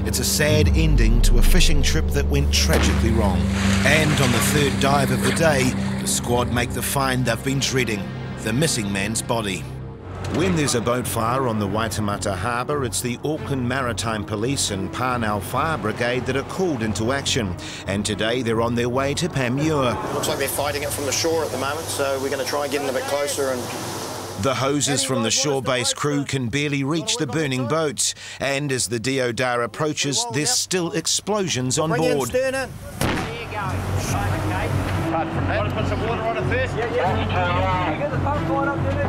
It's a sad ending to a fishing trip that went tragically wrong. And on the third dive of the day, the squad make the find they've been dreading, the missing man's body. When there's a boat fire on the Waitemata Harbour, it's the Auckland Maritime Police and Parnell Fire Brigade that are called into action. And today they're on their way to Paimura. Looks like they're fighting it from the shore at the moment, so we're going to try and get in a bit closer. And the hoses from the shore-based crew can barely reach the burning boats. And as the Deodar approaches, there's still explosions on board. There you go. Apart from that, want to put some water on it first? Yeah. You get the pump right up there.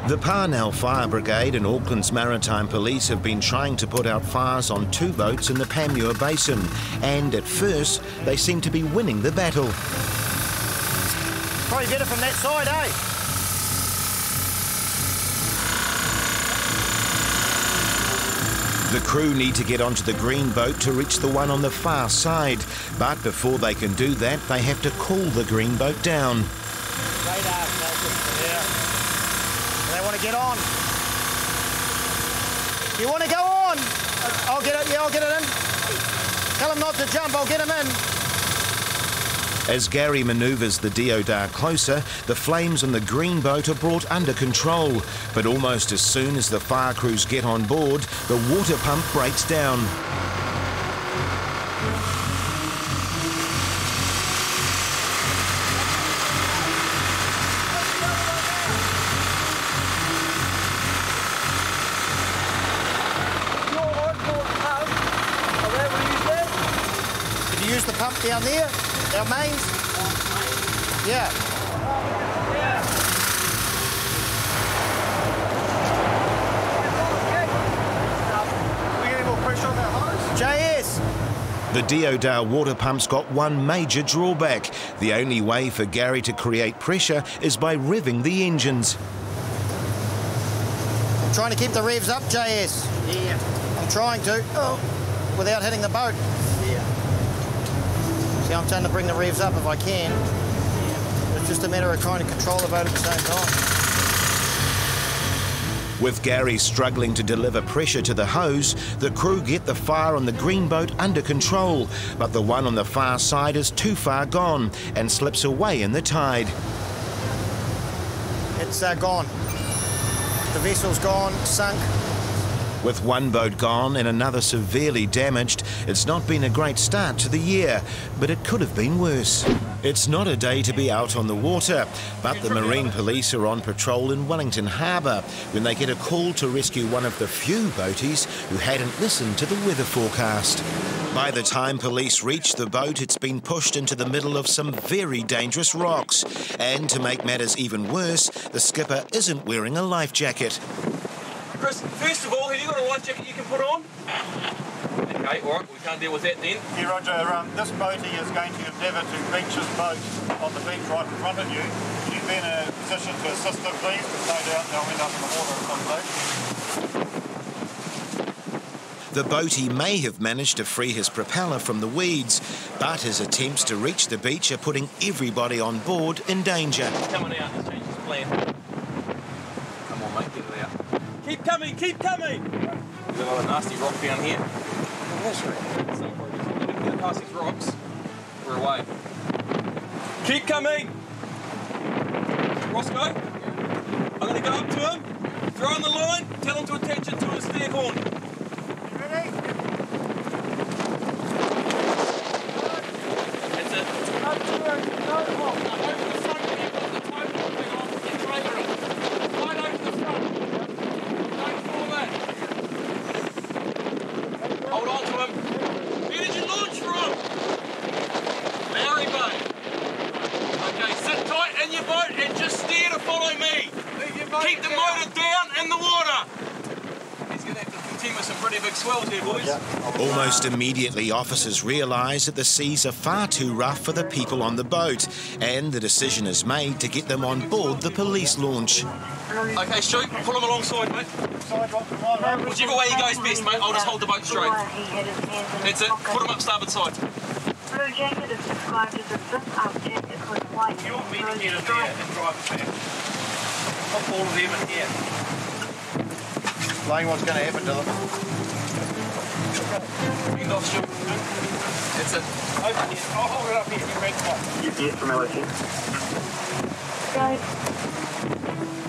The Parnell Fire Brigade and Auckland's Maritime Police have been trying to put out fires on 2 boats in the Paimura Basin, and at first they seem to be winning the battle. Probably better from that side, eh? The crew need to get onto the green boat to reach the one on the far side, but before they can do that, they have to cool the green boat down. Radar, yeah. They want to get on. You want to go on? I'll get it. Yeah, I'll get it in. Tell them not to jump. I'll get them in. As Gary manoeuvres the Deodar closer, the flames on the green boat are brought under control. But almost as soon as the fire crews get on board, the water pump breaks down. Did you use the pump down there? Our mains? Yeah. We getting more pressure on that hose? JS! The Deodar water pump's got one major drawback. The only way for Gary to create pressure is by revving the engines. I'm trying to keep the revs up, JS. Yeah. I'm trying to, without hitting the boat. See, I'm trying to bring the revs up if I can. It's just a matter of trying to control the boat at the same time. With Gary struggling to deliver pressure to the hose, the crew get the fire on the green boat under control, but the one on the far side is too far gone and slips away in the tide. It's gone. The vessel's gone, sunk. With one boat gone and another severely damaged, it's not been a great start to the year, but it could have been worse. It's not a day to be out on the water, but the Marine Police are on patrol in Wellington Harbour when they get a call to rescue one of the few boaties who hadn't listened to the weather forecast. By the time police reach the boat, it's been pushed into the middle of some very dangerous rocks. And to make matters even worse, the skipper isn't wearing a life jacket. Chris, first of all, have you got a life jacket you can put on? Okay, all right, we can't deal with that then. Yeah, Roger, this boatie is going to endeavour to beach his boat on the beach right in front of you. Can you be in a position to assist him, please? Because no doubt they'll end up in the water at some stage. The boatie may have managed to free his propeller from the weeds, but his attempts to reach the beach are putting everybody on board in danger. Coming out, let's change his plan. Come on, mate, get it out. Keep coming, keep coming! We've got a nasty rock down here. That's right. So if we get past these rocks, we're away. Keep coming! Roscoe, I'm going to go up to him, throw in the line, tell him to attach it to his steer horn. Ready? That's it. Hold on to him. Where did you launch from? Maori Bay. Okay, sit tight in your boat and just steer to follow me. Keep the motor down in the water. He's going to have to contend with some pretty big swells here, boys. Almost immediately, officers realise that the seas are far too rough for the people on the boat, and the decision is made to get them on board the police launch. Okay, Stu, pull him alongside, mate. Whichever way he goes best, mate, I'll just hold the boat straight. That's it, put him up starboard side. Blue jacket is described as a zip up jacket with white. You want me to get in there and drive it back? Put all of them in here. explain what's going to happen to them. You lost your... That's it. Open it. I'll hold it up here. You ready? Yes, from LSU. Guys.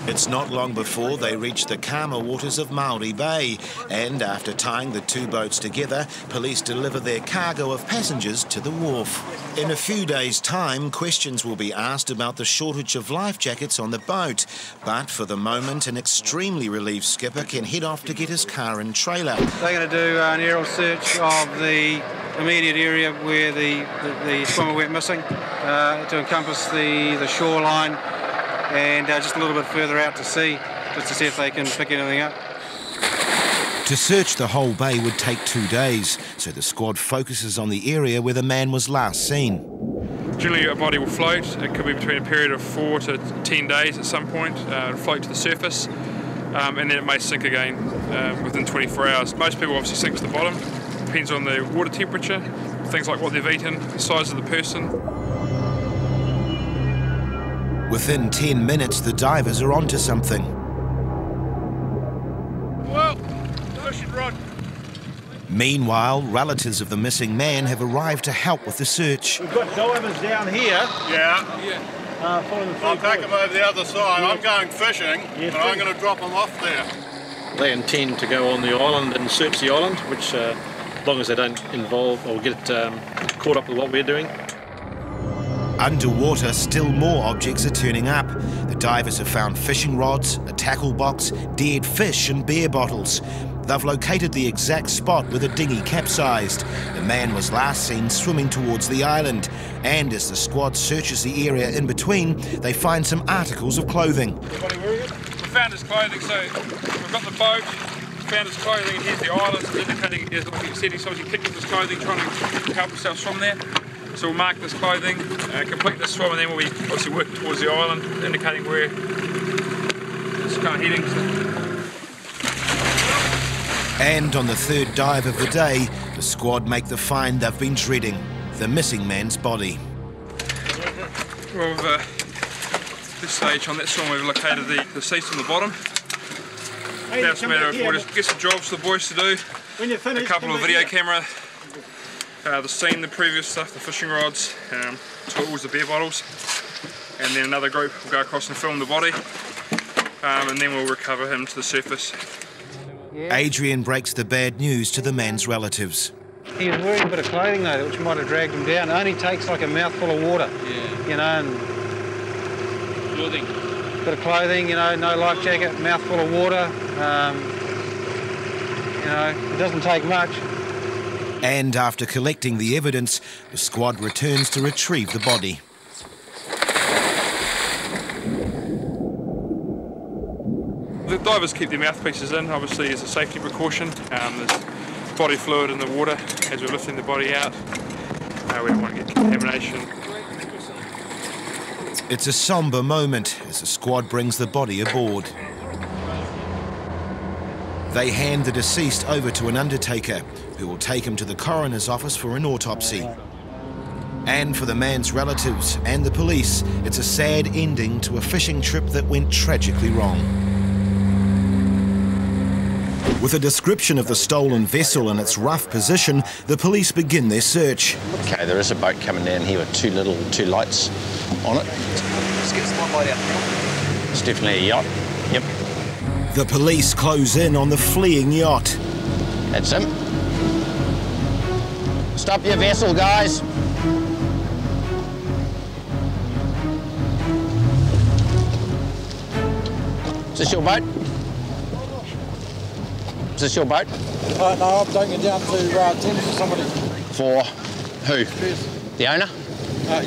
It's not long before they reach the calmer waters of Maori Bay, and after tying the two boats together, police deliver their cargo of passengers to the wharf. In a few days' time, questions will be asked about the shortage of life jackets on the boat, but for the moment, an extremely relieved skipper can head off to get his car and trailer. They're going to do an aerial search of the immediate area where the swimmer went missing to encompass the shoreline and just a little bit further out to sea, just to see if they can pick anything up. To search the whole bay would take 2 days, so the squad focuses on the area where the man was last seen. Generally a body will float. It could be between a period of 4 to 10 days at some point. It'll float to the surface and then it may sink again within 24 hours. Most people obviously sink to the bottom. Depends on the water temperature, things like what they've eaten, the size of the person. Within 10 minutes, the divers are onto something. Well, fishing rod. Meanwhile, relatives of the missing man have arrived to help with the search. We've got divers down here. Yeah. Following the I'll take them over the other side. I'm going fishing, and I'm going to drop them off there. They intend to go on the island and search the island, which, as long as they don't involve or get caught up with what we're doing. Underwater, still more objects are turning up. The divers have found fishing rods, a tackle box, dead fish and beer bottles. They've located the exact spot where the dinghy capsized. The man was last seen swimming towards the island. And as the squad searches the area in between, they find some articles of clothing. We found his clothing, so we've got the boat, found his clothing, and here's the island. It's indicating, as like you said, he's obviously picked up his clothing, trying to help himself swim there. So we'll mark this clothing, complete this swim, and then we'll be obviously working towards the island, indicating where it's kind of heading. And on the third dive of the day, the squad make the find they've been dreading, the missing man's body. Well, at this stage on that swim, we've located the deceased on the bottom. Now it's a matter of we'll just get some jobs for the boys to do. A couple of video camera. The scene, the previous stuff, the fishing rods, tools, the beer bottles, and then another group will go across and film the body, and then we'll recover him to the surface. Adrian breaks the bad news to the man's relatives. He was wearing a bit of clothing though, which might have dragged him down. It only takes like a mouthful of water, you know, and Clothing. bit of clothing, you know, no life jacket, mouthful of water. You know, it doesn't take much. And after collecting the evidence, the squad returns to retrieve the body. The divers keep their mouthpieces in, obviously as a safety precaution. There's body fluid in the water as we're lifting the body out. We don't want to get contamination. It's a sombre moment as the squad brings the body aboard. They hand the deceased over to an undertaker, who will take him to the coroner's office for an autopsy. And for the man's relatives and the police, it's a sad ending to a fishing trip that went tragically wrong. With a description of the stolen vessel and its rough position, the police begin their search. Okay, there is a boat coming down here with two lights on it. Let's get some light out there. It's definitely a yacht. Yep. The police close in on the fleeing yacht. That's him. Stop your vessel, guys. Is this your boat? Is this your boat? No, I'm taking it down to Thames for somebody. For who? Pierce. The owner?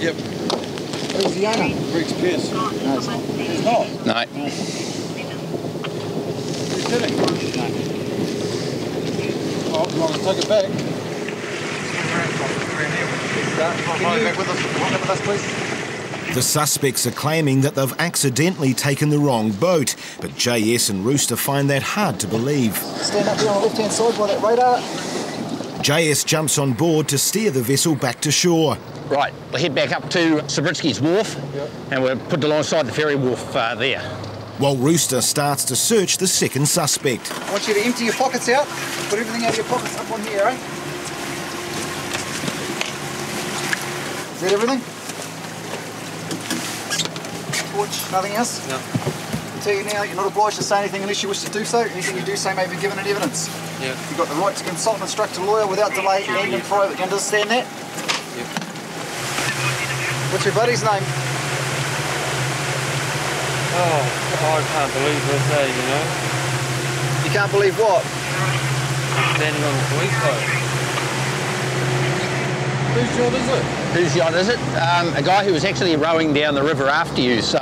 Yep. Who's the owner? Rex Pierce. No, it's not. He's not? No. He's kidding? No. Oh, you want to take it back? Can you with us, please? The suspects are claiming that they've accidentally taken the wrong boat, but JS and Rooster find that hard to believe. Stand up there on the left-hand side by that radar. JS jumps on board to steer the vessel back to shore. Right, we'll head back up to Sabritsky's wharf, and we'll put alongside the ferry wharf there. while Rooster starts to search the second suspect. I want you to empty your pockets out. Put everything out of your pockets up on here, eh? Is that everything? Torch, nothing else? No. I tell you now, you're not obliged to say anything unless you wish to do so. Anything you do say may be given in evidence. Yeah. You've got the right to consult and instruct a lawyer without delay and in private. You understand that? Yep. What's your buddy's name? Oh, I can't believe this, you know. You can't believe what? Standing on the police boat. Whose yacht is it? Whose yacht is it? A guy who was actually rowing down the river after you, so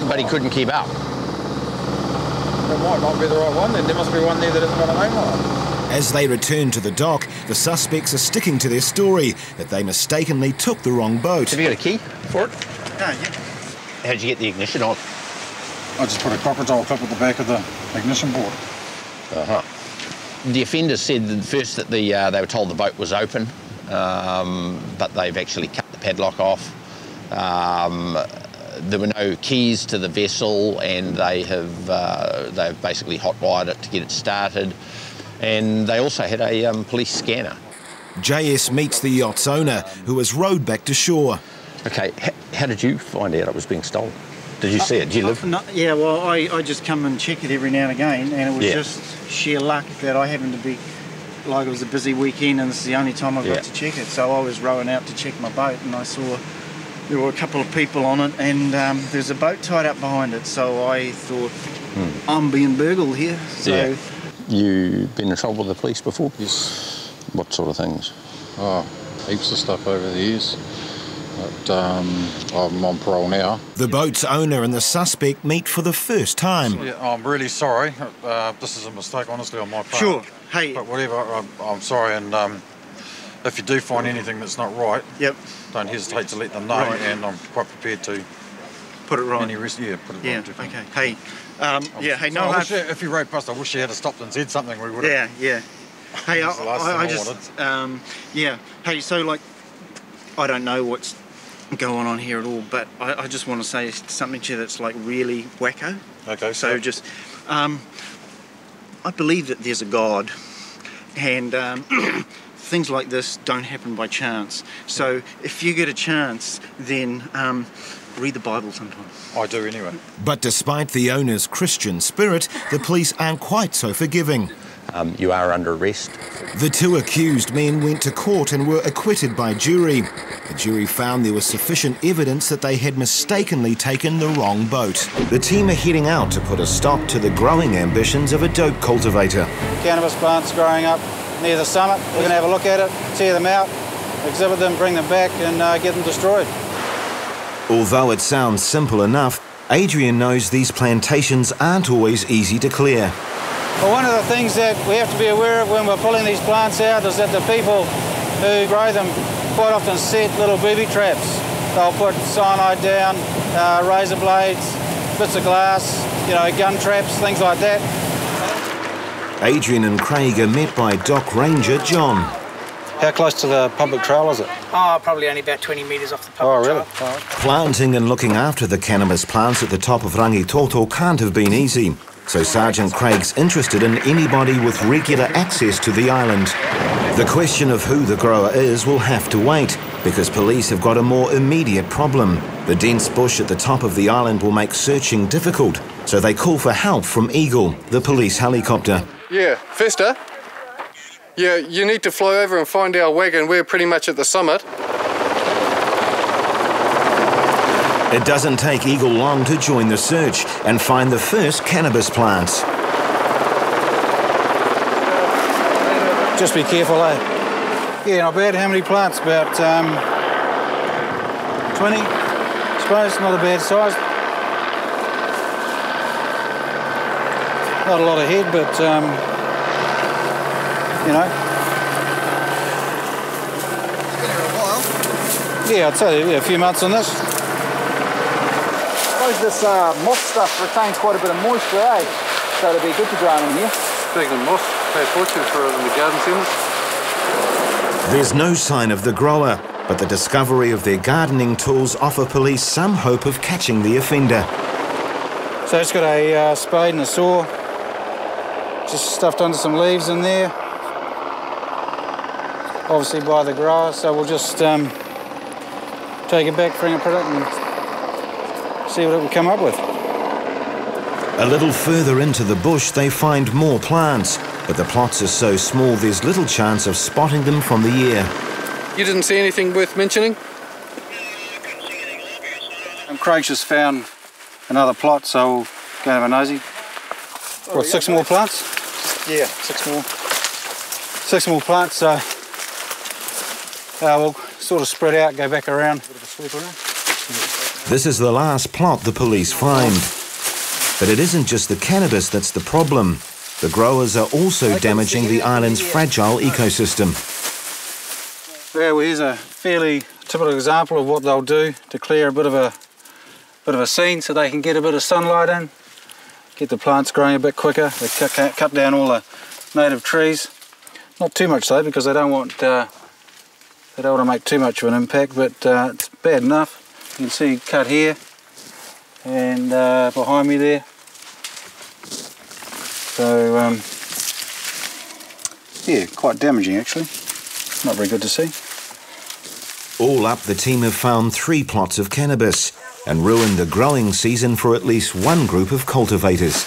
but he couldn't keep up. That might not be the right one then. There must be one there that isn't got a name on it. As they return to the dock, the suspects are sticking to their story that they mistakenly took the wrong boat. Have you got a key for it? Yeah. How'd you get the ignition on? I just put a crocodile clip at the back of the ignition board. Uh-huh. The offenders said that first that they were told the boat was open, but they've actually cut the padlock off. There were no keys to the vessel, and they've basically hotwired it to get it started. And they also had a police scanner. JS meets the yacht's owner, who was rowed back to shore. Okay, how did you find out it was being stolen? Did you see it? Did you live? Yeah, well, I just come and check it every now and again, and it was just sheer luck that I happened to be, like, it was a busy weekend, and this is the only time I got to check it. So I was rowing out to check my boat, and I saw there were a couple of people on it, and there's a boat tied up behind it. So I thought, I'm being burgled here. So you been in trouble with the police before? Yes. What sort of things? Oh, heaps of stuff over the years. But I'm on parole now. The boat's owner and the suspect meet for the first time. Yeah, I'm really sorry. This is a mistake, honestly, on my part. Sure. Hey. But whatever, I'm sorry, and if you do find anything that's not right, don't hesitate to let them know, and I'm quite prepared to put it right. Put it right. Okay. Hey. Hey. No. If you rode past, I wish you had stopped and said something. We would have. Yeah. Hey, I just. Hey, so like, I don't know what's going on here at all, but I just want to say something to you that's like really wacko. Okay. So just, I believe that there's a God, and things like this don't happen by chance. So if you get a chance, then read the Bible sometime. I do anyway. But despite the owner's Christian spirit, the police aren't quite so forgiving. You are under arrest. The two accused men went to court and were acquitted by jury. The jury found there was sufficient evidence that they had mistakenly taken the wrong boat. The team are heading out to put a stop to the growing ambitions of a dope cultivator. Cannabis plants growing up near the summit. We're going to have a look at it, tear them out, exhibit them, bring them back, and get them destroyed. Although it sounds simple enough, Adrian knows these plantations aren't always easy to clear. Well, one of the things that we have to be aware of when we're pulling these plants out is that the people who grow them quite often set little booby traps. They'll put cyanide down, razor blades, bits of glass, gun traps, things like that. Adrian and Craig are met by Dock Ranger John. How close to the public trail is it? Oh, probably only about 20 metres off the public trail. Oh, really? Planting and looking after the cannabis plants at the top of Rangitoto can't have been easy. So Sergeant Craig's interested in anybody with regular access to the island. The question of who the grower is will have to wait, because police have got a more immediate problem. The dense bush at the top of the island will make searching difficult, so they call for help from Eagle, the police helicopter. Yeah, Fester? Yeah, you need to fly over and find our wagon. We're pretty much at the summit. It doesn't take Eagle long to join the search and find the first cannabis plants. Just be careful, eh? Yeah, not bad. How many plants? About 20, I suppose. Not a bad size. Not a lot of head, but, Yeah, I'd say a few months on this. This moss stuff retains quite a bit of moisture, eh? So it'll be good to grow in here. Speaking of moss, pay fortune for it in the garden centres. There's no sign of the grower, but the discovery of their gardening tools offer police some hope of catching the offender. So it's got a spade and a saw, just stuffed under some leaves in there, obviously by the grass, so we'll just take it back, fingerprint it and see what it will come up with. A little further into the bush they find more plants, but the plots are so small there's little chance of spotting them from the air. You didn't see anything worth mentioning? Craig's just found another plot, so we'll go have a nosy. What, 6 more plants? Yeah, 6 more. 6 more plants, so we'll sort of spread out, go back around. Bit of a sweep around. This is the last plot the police find. But it isn't just the cannabis that's the problem. The growers are also damaging the island's fragile ecosystem. Yeah, well, here's a fairly typical example of what they'll do to clear a bit of a scene so they can get a bit of sunlight in, get the plants growing a bit quicker. They cut down all the native trees. Not too much though, because they don't want to make too much of an impact, but it's bad enough. You can see cut here and behind me there. So yeah, quite damaging actually. Not very good to see. All up, the team have found 3 plots of cannabis and ruined the growing season for at least one group of cultivators.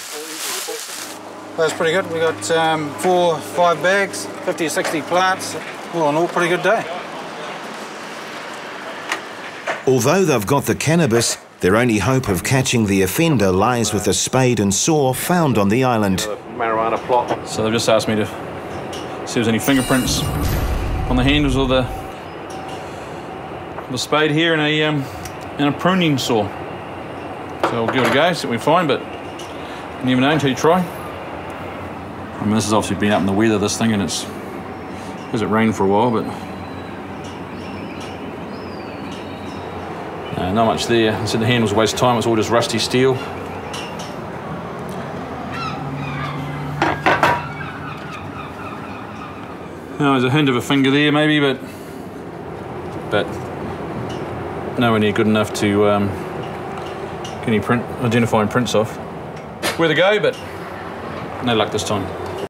That's pretty good. We got 4 or 5 bags, 50 or 60 plants. All in all, pretty good day. Although they've got the cannabis, their only hope of catching the offender lies with the spade and saw found on the island. Marijuana plot. So they've just asked me to see if there's any fingerprints on the handles of the spade here and a pruning saw. So I'll give it a go, see what we find, but you never know until you try. I mean, this has obviously been up in the weather, this thing, and it rained for a while, but not much there. I said the handle's a waste of time, it's all just rusty steel. Now, there's a hint of a finger there maybe, but nowhere near good enough to get any identifying prints off. Where to go, but no luck this time.